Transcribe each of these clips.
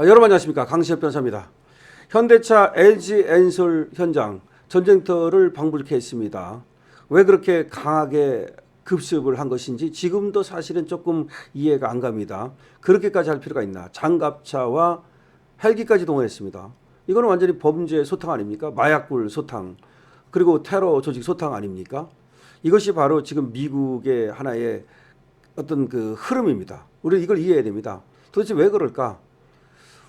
여러분 안녕하십니까, 강시혁 변호사입니다. 현대차 LG 엔솔 현장 전쟁터를 방불케 했습니다. 왜 그렇게 강하게 급습을 한 것인지 지금도 사실은 조금 이해가 안 갑니다. 그렇게까지 할 필요가 있나? 장갑차와 헬기까지 동원했습니다. 이거는 완전히 범죄 소탕 아닙니까? 마약불 소탕, 그리고 테러 조직 소탕 아닙니까? 이것이 바로 지금 미국의 하나의 어떤 그 흐름입니다. 우리 이걸 이해해야 됩니다. 도대체 왜 그럴까?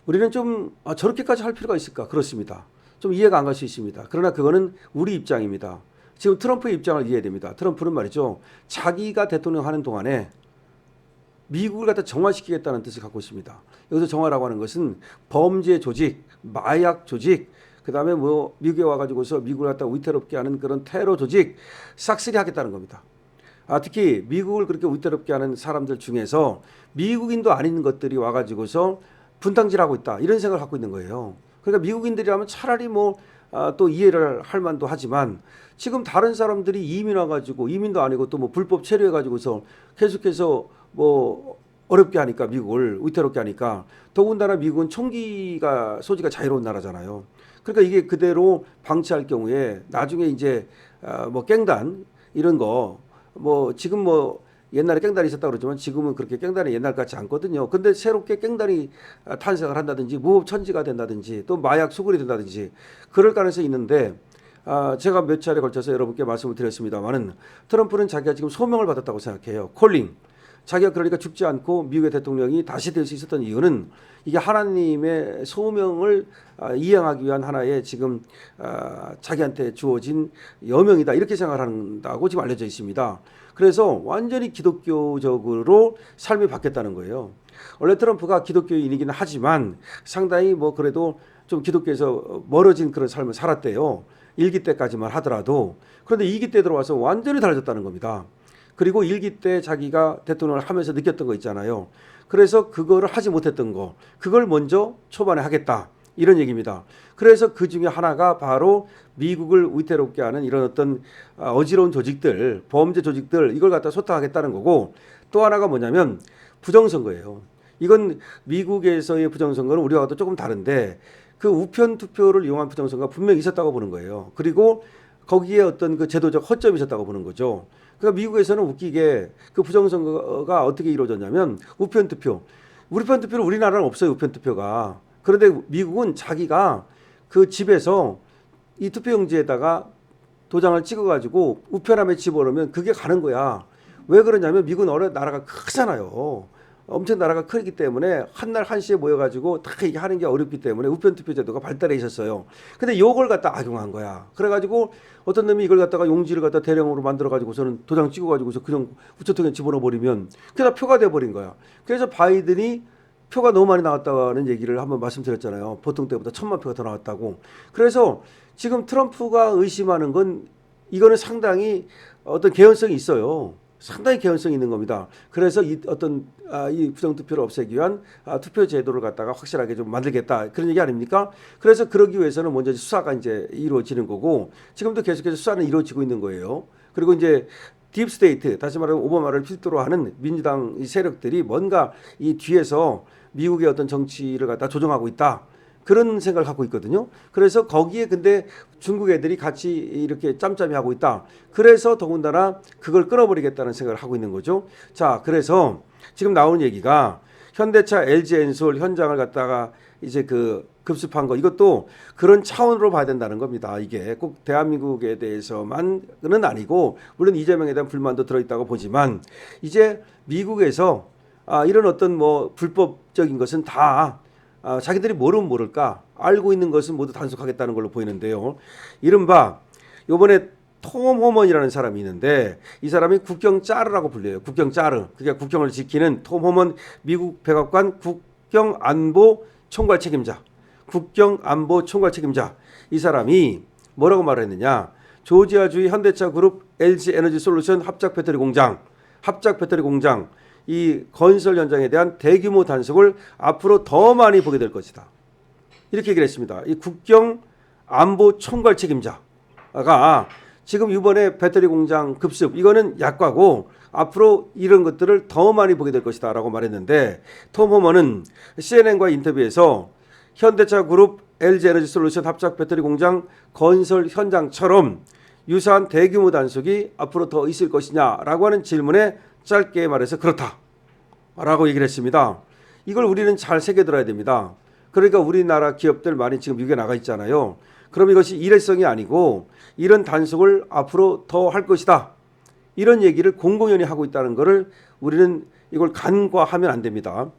우리는 좀 저렇게까지 할 필요가 있을까? 그렇습니다. 좀 이해가 안 갈 수 있습니다. 그러나 그거는 우리 입장입니다. 지금 트럼프의 입장을 이해해야 됩니다. 트럼프는 말이죠, 자기가 대통령 하는 동안에 미국을 갖다 정화시키겠다는 뜻을 갖고 있습니다. 여기서 정화라고 하는 것은 범죄 조직, 마약 조직, 그 다음에 뭐 미국에 와가지고서 미국을 갖다 위태롭게 하는 그런 테러 조직 싹쓸이 하겠다는 겁니다. 특히 미국을 그렇게 위태롭게 하는 사람들 중에서 미국인도 아닌 것들이 와가지고서 분탕질하고 있다, 이런 생각을 갖고 있는 거예요. 그러니까 미국인들이라면 차라리 또 이해를 할 만도 하지만 지금 다른 사람들이 이민 와가지고, 이민도 아니고 또 뭐 불법 체류해가지고서 계속해서 뭐 어렵게 하니까, 미국을 위태롭게 하니까, 더군다나 미국은 총기가 소지가 자유로운 나라잖아요. 그러니까 이게 그대로 방치할 경우에 나중에 이제 뭐 깽단 이런 거, 뭐 지금 뭐 옛날에 깽단이 있었다고 그러지만 지금은 그렇게 깽단이 옛날 같지 않거든요. 근데 새롭게 깽단이 탄생을 한다든지 무법천지가 된다든지 또 마약 수굴이 된다든지 그럴 가능성이 있는데, 제가 몇 차례 걸쳐서 여러분께 말씀을 드렸습니다만은 트럼프는 자기가 지금 소명을 받았다고 생각해요. 콜링. 자기가 그러니까 죽지 않고 미국의 대통령이 다시 될 수 있었던 이유는 이게 하나님의 소명을 이행하기 위한 하나의 지금 자기한테 주어진 여명이다, 이렇게 생각을 한다고 지금 알려져 있습니다. 그래서 완전히 기독교적으로 삶이 바뀌었다는 거예요. 원래 트럼프가 기독교인이긴 하지만 상당히 뭐 그래도 좀 기독교에서 멀어진 그런 삶을 살았대요. 1기 때까지만 하더라도. 그런데 2기 때 들어와서 완전히 달라졌다는 겁니다. 그리고 1기 때 자기가 대통령을 하면서 느꼈던 거 있잖아요. 그래서 그거를 하지 못했던 거, 그걸 먼저 초반에 하겠다, 이런 얘기입니다. 그래서 그 중에 하나가 바로 미국을 위태롭게 하는 이런 어떤 어지러운 조직들, 범죄 조직들, 이걸 갖다 소탕하겠다는 거고, 또 하나가 뭐냐면 부정선거예요. 이건 미국에서의 부정선거는 우리와도 조금 다른데 그 우편 투표를 이용한 부정선거가 분명히 있었다고 보는 거예요. 그리고 거기에 어떤 그 제도적 허점이 있었다고 보는 거죠. 그러니까 미국에서는 웃기게 그 부정선거가 어떻게 이루어졌냐면 우편 투표. 우편 투표는 우리나라는 없어요, 우편 투표가. 그런데 미국은 자기가 그 집에서 이 투표용지에다가 도장을 찍어가지고 우편함에 집어넣으면 그게 가는 거야. 왜 그러냐면 미국은 나라가 크잖아요. 엄청 나라가 크기 때문에 한날 한시에 모여가지고 다 이게 하는 게 어렵기 때문에 우편 투표 제도가 발달해 있었어요. 근데 이걸 갖다 악용한 거야. 그래가지고 어떤 놈이 이걸 갖다가 용지를 갖다 대량으로 만들어가지고서는 도장 찍어가지고서 그냥 우체통에 집어넣어버리면 그게 다 표가 돼버린 거야. 그래서 바이든이 표가 너무 많이 나왔다는 얘기를 한번 말씀드렸잖아요. 보통 때보다 1000만 표가 더 나왔다고. 그래서 지금 트럼프가 의심하는 건 이거는 상당히 어떤 개연성이 있어요. 상당히 개연성이 있는 겁니다. 그래서 이 부정투표를 없애기 위한 투표 제도를 갖다가 확실하게 좀 만들겠다, 그런 얘기 아닙니까? 그래서 그러기 위해서는 먼저 수사가 이제 이루어지는 거고, 지금도 계속해서 수사는 이루어지고 있는 거예요. 그리고 이제 딥스테이트, 다시 말하면 오바마를 필두로 하는 민주당 세력들이 뭔가 이 뒤에서 미국의 어떤 정치를 갖다 조정하고 있다, 그런 생각을 갖고 있거든요. 그래서 거기에 근데 중국 애들이 같이 이렇게 짬짬이 하고 있다. 그래서 더군다나 그걸 끊어버리겠다는 생각을 하고 있는 거죠. 자, 그래서 지금 나오는 얘기가 현대차 LG 엔솔 현장을 갖다가 이제 그 급습한 거, 이것도 그런 차원으로 봐야 된다는 겁니다. 이게 꼭 대한민국에 대해서만은 아니고, 물론 이재명에 대한 불만도 들어있다고 보지만 이제 미국에서 이런 어떤 뭐 불법적인 것은 다 자기들이 모르면 모를까, 알고 있는 것은 모두 단속하겠다는 걸로 보이는데요. 이른바 요번에 톰 호먼이라는 사람이 있는데, 이 사람이 국경 짜르라고 불려요. 국경 짜르. 그게 국경을 지키는 톰 호먼 미국 백악관 국경안보 총괄 책임자. 국경안보 총괄 책임자. 이 사람이 뭐라고 말했느냐. 조지아주의 현대차 그룹 LG 에너지 솔루션 합작 배터리 공장 이 건설 현장에 대한 대규모 단속을 앞으로 더 많이 보게 될 것이다, 이렇게 얘기를 했습니다. 이 국경 안보 총괄 책임자가 지금 이번에 배터리 공장 급습, 이거는 약과고 앞으로 이런 것들을 더 많이 보게 될 것이다라고 말했는데 톰 호먼은 CNN과 인터뷰에서 현대차 그룹 LG 에너지 솔루션 합작 배터리 공장 건설 현장처럼 유사한 대규모 단속이 앞으로 더 있을 것이냐라고 하는 질문에 짧게 말해서 그렇다라고 얘기를 했습니다. 이걸 우리는 잘 새겨들어야 됩니다. 그러니까 우리나라 기업들 많이 지금 미국에 나가 있잖아요. 그럼 이것이 일회성이 아니고 이런 단속을 앞으로 더 할 것이다. 이런 얘기를 공공연히 하고 있다는 것을 우리는 이걸 간과하면 안 됩니다.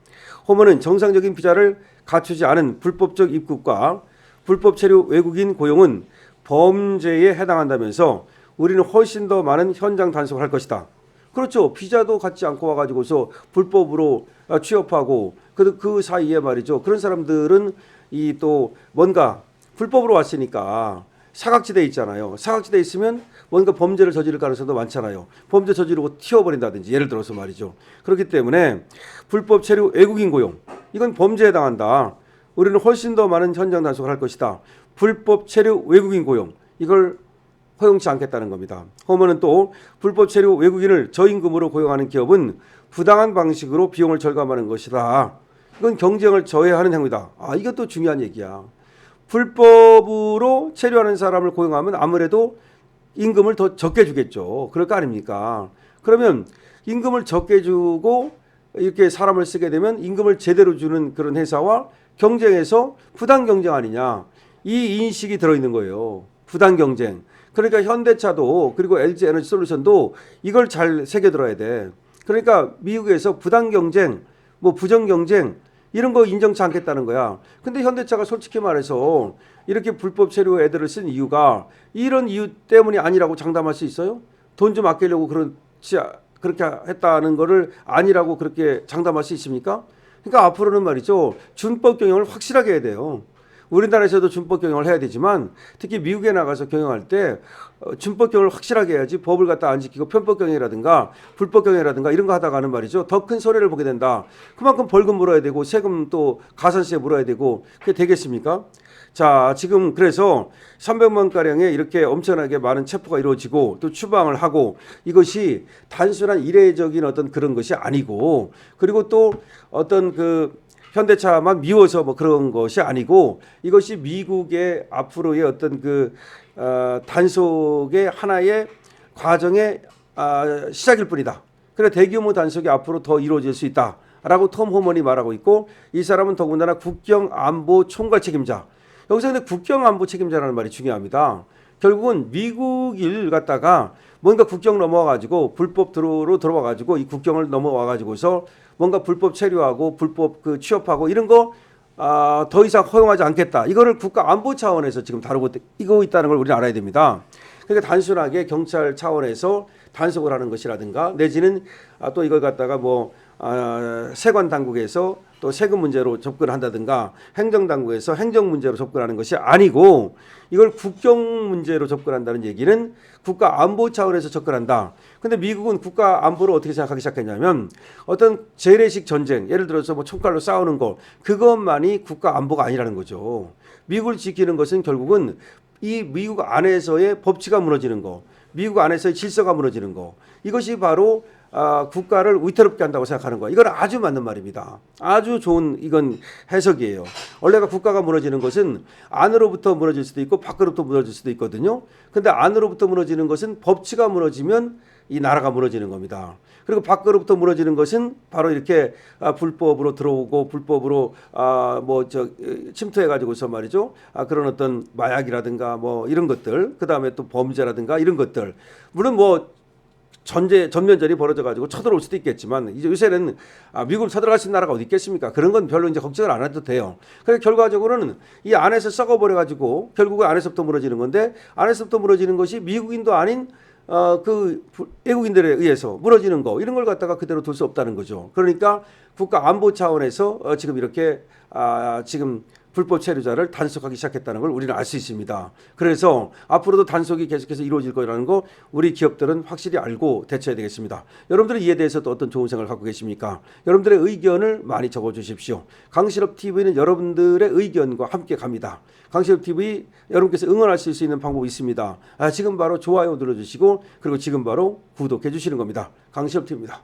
호먼은 정상적인 비자를 갖추지 않은 불법적 입국과 불법 체류 외국인 고용은 범죄에 해당한다면서 우리는 훨씬 더 많은 현장 단속을 할 것이다. 그렇죠. 비자도 갖지 않고 와가지고서 불법으로 취업하고 그 사이에 말이죠. 그런 사람들은 이 또 뭔가 불법으로 왔으니까 사각지대에 있잖아요. 사각지대에 있으면 뭔가 범죄를 저지를 가능성도 많잖아요. 범죄 저지르고 튀어버린다든지 예를 들어서 말이죠. 그렇기 때문에 불법 체류 외국인 고용 이건 범죄에 해당한다. 우리는 훨씬 더 많은 현장 단속을 할 것이다. 불법 체류 외국인 고용 이걸 허용치 않겠다는 겁니다. 호먼은 또 불법 체류 외국인을 저임금으로 고용하는 기업은 부당한 방식으로 비용을 절감하는 것이다. 이건 경쟁을 저해하는 행위다. 이것도 중요한 얘기야. 불법으로 체류하는 사람을 고용하면 아무래도 임금을 더 적게 주겠죠. 그럴 거 아닙니까? 그러면 임금을 적게 주고 이렇게 사람을 쓰게 되면 임금을 제대로 주는 그런 회사와 경쟁해서 부당 경쟁 아니냐. 이 인식이 들어있는 거예요. 부당 경쟁. 그러니까 현대차도 그리고 LG 에너지 솔루션도 이걸 잘 새겨들어야 돼. 그러니까 미국에서 부당 경쟁, 뭐 부정 경쟁 이런 거 인정치 않겠다는 거야. 근데 현대차가 솔직히 말해서 이렇게 불법 체류 애들을 쓴 이유가 이런 이유 때문이 아니라고 장담할 수 있어요? 돈 좀 아끼려고 그렇게 했다는 거를 아니라고 그렇게 장담할 수 있습니까? 그러니까 앞으로는 말이죠. 준법 경영을 확실하게 해야 돼요. 우리나라에서도 준법 경영을 해야 되지만 특히 미국에 나가서 경영할 때 준법 경영을 확실하게 해야지 법을 갖다 안 지키고 편법 경영이라든가 불법 경영이라든가 이런 거 하다가는 말이죠. 더 큰 손해를 보게 된다. 그만큼 벌금 물어야 되고 세금 또 가산세 물어야 되고 그게 되겠습니까? 자, 지금 그래서 300만 가량의 이렇게 엄청나게 많은 체포가 이루어지고 또 추방을 하고 이것이 단순한 이례적인 어떤 그런 것이 아니고 그리고 또 어떤 그 현대차만 미워서 뭐 그런 것이 아니고 이것이 미국의 앞으로의 어떤 그 단속의 하나의 과정의 시작일 뿐이다. 그래 대규모 단속이 앞으로 더 이루어질 수 있다라고 톰 호먼이 말하고 있고 이 사람은 더군다나 국경안보 총괄 책임자. 여기서 근데 국경안보 책임자라는 말이 중요합니다. 결국은 미국을 갖다가 뭔가 국경 넘어와가지고 불법으로 들어와가지고 이 국경을 넘어와가지고서 뭔가 불법 체류하고 불법 그 취업하고 이런 거 더 이상 허용하지 않겠다. 이거를 국가 안보 차원에서 지금 다루고 있다는 걸 우리는 알아야 됩니다. 그러니까 단순하게 경찰 차원에서 단속을 하는 것이라든가 내지는 또 이걸 갖다가 뭐 세관 당국에서 또 세금 문제로 접근한다든가 행정 당국에서 행정 문제로 접근하는 것이 아니고 이걸 국경 문제로 접근한다는 얘기는 국가 안보 차원에서 접근한다. 근데 미국은 국가 안보를 어떻게 생각하기 시작했냐면 어떤 재래식 전쟁, 예를 들어서 뭐 총칼로 싸우는 거 그것만이 국가 안보가 아니라는 거죠. 미국을 지키는 것은 결국은 이 미국 안에서의 법치가 무너지는 거, 미국 안에서의 질서가 무너지는 거 이것이 바로 국가를 위태롭게 한다고 생각하는 거야. 이건 아주 맞는 말입니다. 아주 좋은 이건 해석이에요. 원래가 국가가 무너지는 것은 안으로부터 무너질 수도 있고 밖으로부터 무너질 수도 있거든요. 근데 안으로부터 무너지는 것은 법치가 무너지면 이 나라가 무너지는 겁니다. 그리고 밖으로부터 무너지는 것은 바로 이렇게 불법으로 들어오고 불법으로 침투해 가지고서 말이죠. 그런 어떤 마약이라든가 뭐 이런 것들, 그 다음에 또 범죄라든가 이런 것들. 물론 뭐 전면전이 벌어져 가지고 쳐들어올 수도 있겠지만 이제 요새는 미국을 쳐들어갈 수 있는 나라가 어디 있겠습니까? 그런 건 별로 이제 걱정을 안 해도 돼요. 그래서 결과적으로는 이 안에서 썩어버려 가지고 결국은 안에서부터 무너지는 건데 안에서부터 무너지는 것이 미국인도 아닌 그 외국인들에 의해서 무너지는 거 이런 걸 갖다가 그대로 둘 수 없다는 거죠. 그러니까 국가 안보 차원에서 지금 이렇게 지금 불법 체류자를 단속하기 시작했다는 걸 우리는 알 수 있습니다. 그래서 앞으로도 단속이 계속해서 이루어질 거라는 거 우리 기업들은 확실히 알고 대처해야 되겠습니다. 여러분들은 이에 대해서 또 어떤 좋은 생각을 갖고 계십니까? 여러분들의 의견을 많이 적어주십시오. 강실업 TV는 여러분들의 의견과 함께 갑니다. 강실업 TV 여러분께서 응원하실 수 있는 방법이 있습니다. 지금 바로 좋아요 눌러주시고 그리고 지금 바로 구독해 주시는 겁니다. 강실업 TV입니다.